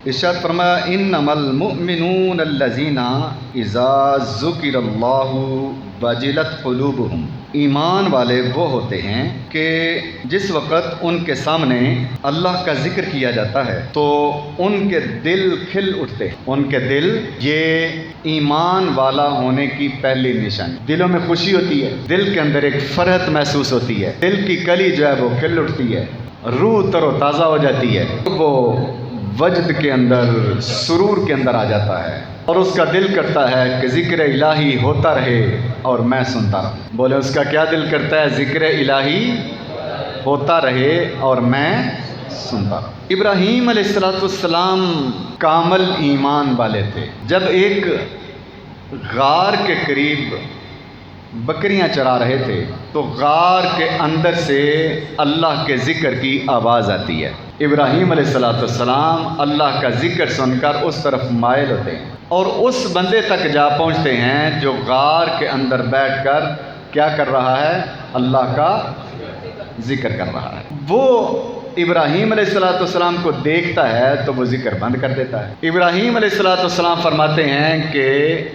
ارشاد فرمایا انمل المؤمنون الذین اذا ذکر اللہ وجلت قلوبہم، ایمان والے وہ ہوتے ہیں کہ جس وقت ان کے سامنے اللہ کا ذکر کیا جاتا ہے تو ان کے دل کھل اٹھتے ہیں۔ ان کے دل، یہ ایمان والا ہونے کی پہلی نشانی، دلوں میں خوشی ہوتی ہے، دل کے اندر ایک فرحت محسوس ہوتی ہے، دل کی کلی جو ہے وہ کھل اٹھتی ہے، روح تر و تازہ ہو جاتی ہے، وہ وجد کے اندر، سرور کے اندر آ جاتا ہے، اور اس کا دل کرتا ہے کہ ذکر الہی ہوتا رہے اور میں سنتا رہوں۔ بولے اس کا کیا دل کرتا ہے؟ ذکر الہی ہوتا رہے اور میں سنتا رہوں۔ ابراہیم علیہ السلام کامل ایمان والے تھے۔ جب ایک غار کے قریب بکریاں چرا رہے تھے تو غار کے اندر سے اللہ کے ذکر کی آواز آتی ہے۔ ابراہیم علیہ السلام اللہ کا ذکر سن کر اس طرف مائل ہوتے ہیں اور اس بندے تک جا پہنچتے ہیں جو غار کے اندر بیٹھ کر کیا کر رہا ہے؟ اللہ کا ذکر کر رہا ہے۔ وہ ابراہیم علیہ السلام کو دیکھتا ہے تو وہ ذکر بند کر دیتا ہے۔ ابراہیم علیہ السلام فرماتے ہیں کہ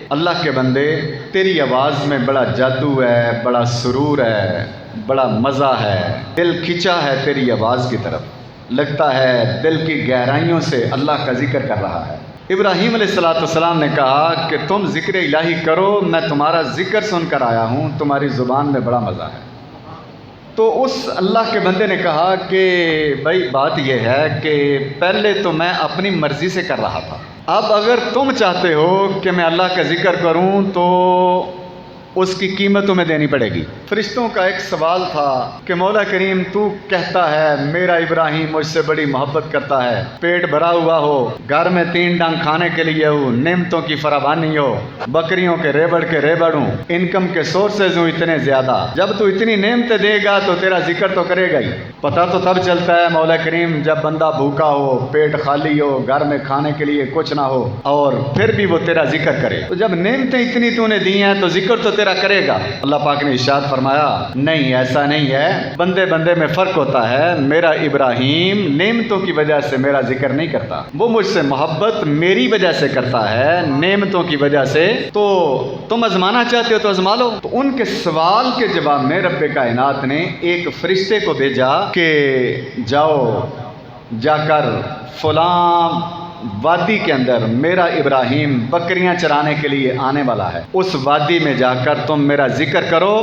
اللہ کے بندے، تیری آواز میں بڑا جادو ہے، بڑا سرور ہے، بڑا مزہ ہے، دل کھنچا ہے تیری آواز کی طرف، لگتا ہے دل کی گہرائیوں سے اللہ کا ذکر کر رہا ہے۔ ابراہیم علیہ السلام نے کہا کہ تم ذکر الہی کرو، میں تمہارا ذکر سن کر آیا ہوں، تمہاری زبان میں بڑا مزہ ہے۔ تو اس اللہ کے بندے نے کہا کہ بھائی بات یہ ہے کہ پہلے تو میں اپنی مرضی سے کر رہا تھا، اب اگر تم چاہتے ہو کہ میں اللہ کا ذکر کروں تو اس کی قیمت تمہیں دینی پڑے گی۔ فرشتوں کا ایک سوال تھا کہ مولا کریم تو کہتا ہے میرا ابراہیم مجھ سے بڑی محبت کرتا ہے، پیٹ بھرا ہوا ہو، گھر میں 3 ڈنگ کھانے کے لیے ہو، نعمتوں کی فراوانی ہو، بکریوں کے ریبڑ ہوں، انکم کے سورسز ہوں اتنے زیادہ، جب تو اتنی نعمتیں دے گا تو تیرا ذکر تو کرے گا ہی۔ پتہ تو تب چلتا ہے مولا کریم جب بندہ بھوکا ہو، پیٹ خالی ہو، گھر میں کھانے کے لیے کچھ نہ ہو اور پھر بھی وہ تیرا ذکر کرے، تو جب نعمتیں اتنی تو نے دی ہیں تو ذکر تو تیرا کرے گا۔ اللہ پاک نے ارشاد فرمایا نہیں، ایسا نہیں ہے، بندے بندے میں فرق ہوتا ہے، میرا ابراہیم نعمتوں کی وجہ سے میرا ذکر نہیں کرتا، وہ مجھ سے محبت میری وجہ سے کرتا ہے، نعمتوں کی وجہ سے۔ تو تم آزمانا چاہتے ہو تو آزما لو۔ تو ان کے سوال کے جواب میں رب کائنات نے ایک فرشتے کو بھیجا کہ جاؤ جا کر فلاں وادی کے اندر میرا ابراہیم بکریاں چرانے کے لیے آنے والا ہے، اس وادی میں جا کر تم میرا ذکر کرو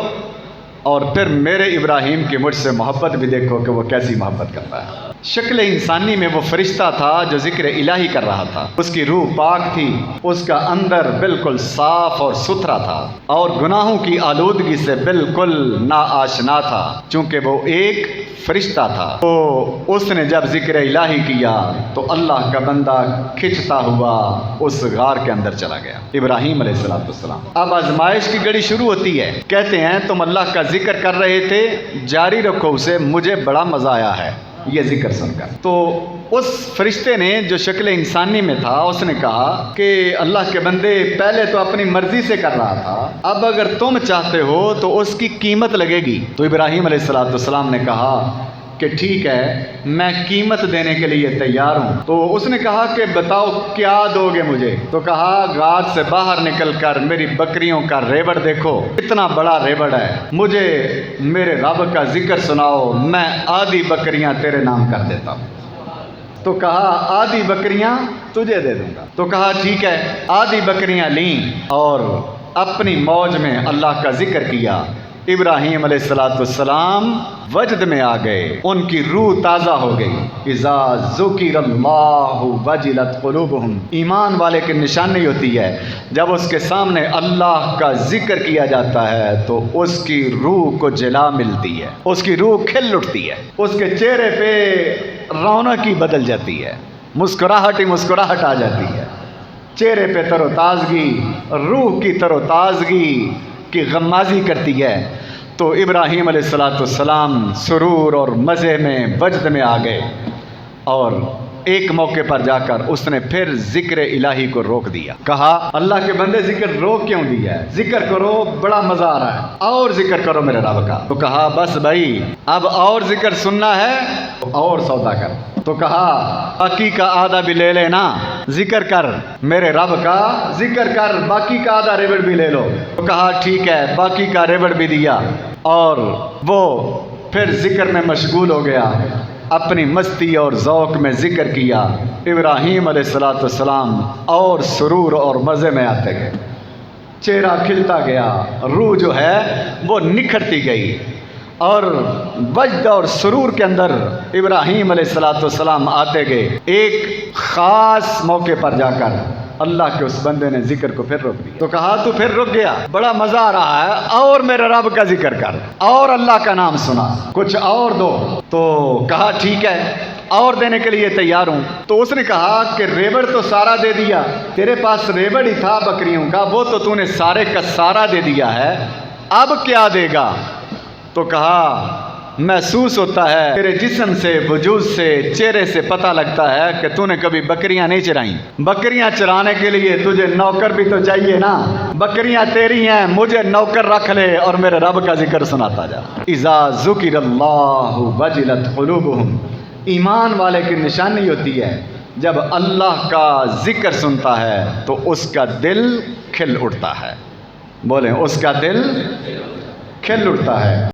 اور پھر میرے ابراہیم کی مجھ سے محبت بھی دیکھو کہ وہ کیسی محبت کرتا ہے۔ شکل انسانی میں وہ فرشتہ تھا جو ذکر الہی کر رہا تھا، اس کی روح پاک تھی، اس کا اندر بالکل صاف اور ستھرا تھا اور گناہوں کی آلودگی سے بالکل ناآشنا تھا، چونکہ وہ ایک فرشتہ تھا۔ تو اس نے جب ذکر الہی کیا تو اللہ کا بندہ کھنچتا ہوا اس غار کے اندر چلا گیا، ابراہیم علیہ السلام۔ اب آزمائش کی گھڑی شروع ہوتی ہے، کہتے ہیں تم اللہ کا ذکر کر رہے تھے، جاری رکھو اسے، مجھے بڑا مزہ آیا ہے یہ ذکر سن کر۔ تو اس فرشتے نے جو شکل انسانی میں تھا اس نے کہا کہ اللہ کے بندے پہلے تو اپنی مرضی سے کر رہا تھا، اب اگر تم چاہتے ہو تو اس کی قیمت لگے گی۔ تو ابراہیم علیہ السلام نے کہا کہ ٹھیک ہے، میں قیمت دینے کے لیے تیار ہوں۔ تو اس نے کہا کہ بتاؤ کیا دو گے مجھے؟ تو کہا غار سے باہر نکل کر میری بکریوں کا ریوڑ دیکھو، اتنا بڑا ریوڑ ہے، مجھے میرے رب کا ذکر سناؤ، میں آدھی بکریاں تیرے نام کر دیتا ہوں۔ تو کہا آدھی بکریاں تجھے دے دوں گا۔ تو کہا ٹھیک ہے، آدھی بکریاں لیں اور اپنی موج میں اللہ کا ذکر کیا۔ ابراہیم علیہ السلام وجد میں آ گئے، ان کی روح تازہ ہو گئی۔ اذا ذکر اللہ وجلت قلوبہم، ایمان والے کی نشانی ہوتی ہے جب اس کے سامنے اللہ کا ذکر کیا جاتا ہے تو اس کی روح کو جلا ملتی ہے، اس کی روح کھل اٹھتی ہے، اس کے چہرے پہ رونق ہی بدل جاتی ہے، مسکراہٹ ہی مسکراہٹ آ جاتی ہے، چہرے پہ تر و تازگی، روح کی تر و تازگی کی غمازی کرتی ہے۔ تو ابراہیم علیہ السلام سرور اور مزے میں وجد میں آ گئے اور ایک موقع پر جا کر اس نے پھر ذکر الہی کو روک دیا. کہا اللہ کے بندے ذکر روک کیوں دیا ہے؟ ذکر کرو، بڑا مزہ آ رہا ہے، اور ذکر کرو میرے رب کا. تو کہا بس بھائی اب اور ذکر سننا ہے اور سودا کر. تو کہا باقی کا آدھا بھی لے لینا، ذکر کر میرے رب کا، ذکر کر، باقی کا آدھا ریبڑ بھی لے لو. تو کہا ٹھیک ہے، باقی کا ریبڑ بھی دیا اور وہ پھر ذکر میں مشغول ہو گیا، اپنی مستی اور ذوق میں ذکر کیا. ابراہیم علیہ السلام اور سرور اور مزے میں آتے گئے، چہرہ کھلتا گیا، روح جو ہے وہ نکھرتی گئی، اور وجد اور سرور کے اندر ابراہیم علیہ السلام آتے گئے. ایک خاص موقع پر جا کر اللہ کے اس بندے نے ذکر کو پھر روک دیا. تو کہا تو پھر رک گیا، بڑا مزہ آ رہا ہے، اور میرے رب کا ذکر کر، اور اللہ کا نام سنا، کچھ اور دو. تو کہا ٹھیک ہے، اور دینے کے لیے تیار ہوں. تو اس نے کہا کہ ریبڑ تو سارا دے دیا، تیرے پاس ریبڑ ہی تھا بکریوں کا، وہ تو نے سارے کا سارا دے دیا ہے، اب کیا دے گا؟ تو کہا محسوس ہوتا ہے تیرے جسم سے، وجود سے، چہرے سے پتہ لگتا ہے کہ تو نے کبھی بکریاں نہیں چرائیں. بکریاں چرانے کے لیے تجھے نوکر بھی تو چاہیے نا، بکریاں تیری ہیں، مجھے نوکر رکھ لے اور میرے رب کا ذکر سناتا جا. اذا ذکر اللہ وجلت قلوبہم، ایمان والے کی نشانی ہوتی ہے جب اللہ کا ذکر سنتا ہے تو اس کا دل کھل اٹھتا ہے. بولیں اس کا دل کھل اٹھتا ہے.